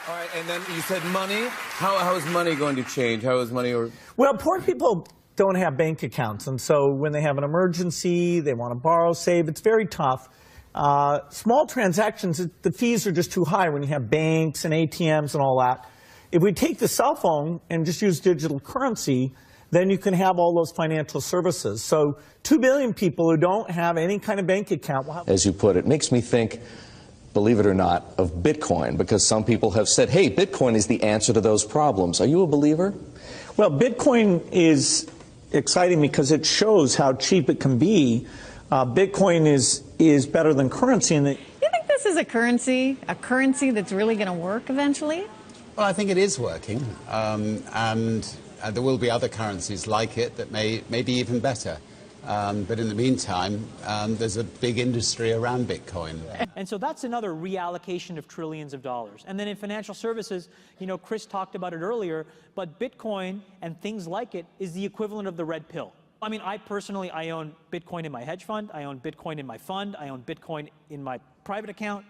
All right, and then you said money. How is money going to change? How is money or... Well, poor people don't have bank accounts, and so when they have an emergency, they want to borrow, save, it's very tough. Small transactions, the fees are just too high when you have banks and ATMs and all that. If we take the cell phone and just use digital currency, then you can have all those financial services. So 2 billion people who don't have any kind of bank account will have... As you put it, makes me think, believe it or not, of Bitcoin, because some people have said, hey, Bitcoin is the answer to those problems. Are you a believer? Well, Bitcoin is exciting because it shows how cheap it can be. Bitcoin is better than currency. You think this is a currency that's really going to work eventually? Well, I think it is working, and there will be other currencies like it that may be even better. But in the meantime, there's a big industry around Bitcoin. And so that's another reallocation of trillions of dollars. And then in financial services, you know, Chris talked about it earlier, but Bitcoin and things like it is the equivalent of the red pill. I mean, I personally own Bitcoin in my hedge fund. I own Bitcoin in my fund. I own Bitcoin in my private account.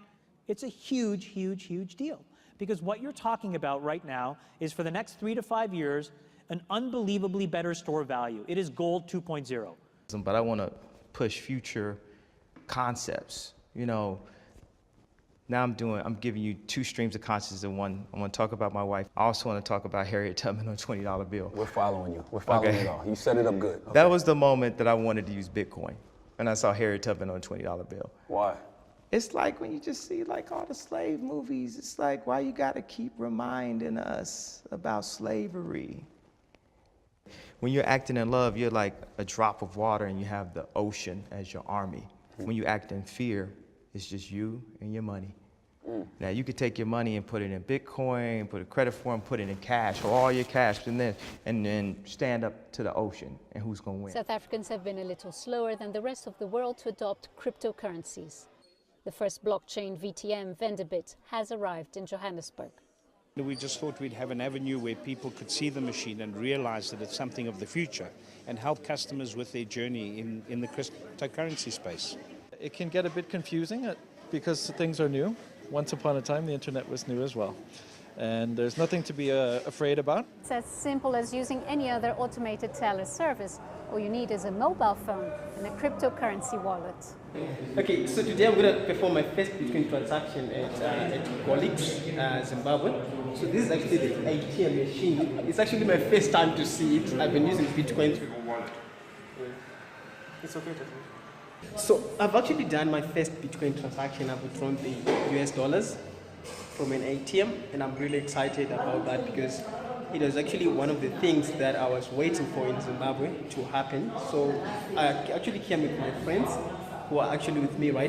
It's a huge, huge, huge deal. Because what you're talking about right now is for the next 3 to 5 years, an unbelievably better store value. It is gold 2.0. But I want to push future concepts. You know, now I'm giving you 2 streams of consciousness in one. I want to talk about my wife. I also want to talk about Harriet Tubman on a $20 bill. We're following you. We're following it all. You set it up good. Okay. That was the moment that I wanted to use Bitcoin, and I saw Harriet Tubman on a $20 bill. Why? It's like when you just see like all the slave movies, it's like, why you gotta keep reminding us about slavery? When you're acting in love, you're like a drop of water and you have the ocean as your army. When you act in fear, it's just you and your money. Now you could take your money and put it in Bitcoin, put a credit form, put it in cash, or all your cash, and then stand up to the ocean, and who's gonna win? South Africans have been a little slower than the rest of the world to adopt cryptocurrencies. The first blockchain VTM, Vendabit, has arrived in Johannesburg. We just thought we'd have an avenue where people could see the machine and realize that it's something of the future and help customers with their journey in the cryptocurrency space. It can get a bit confusing because things are new. Once upon a time, the internet was new as well. And there's nothing to be afraid about. It's as simple as using any other automated teller service. All you need is a mobile phone and a cryptocurrency wallet. Okay, so today I'm going to perform my first Bitcoin transaction at Golix, Zimbabwe. So this is actually the ATM machine. It's actually my first time to see it. I've been using Bitcoin. It's okay. So I've actually done my first Bitcoin transaction. I've withdrawn the US dollars from an ATM, and I'm really excited about that because it was actually one of the things that I was waiting for in Zimbabwe to happen. So I actually came with my friends who are actually with me right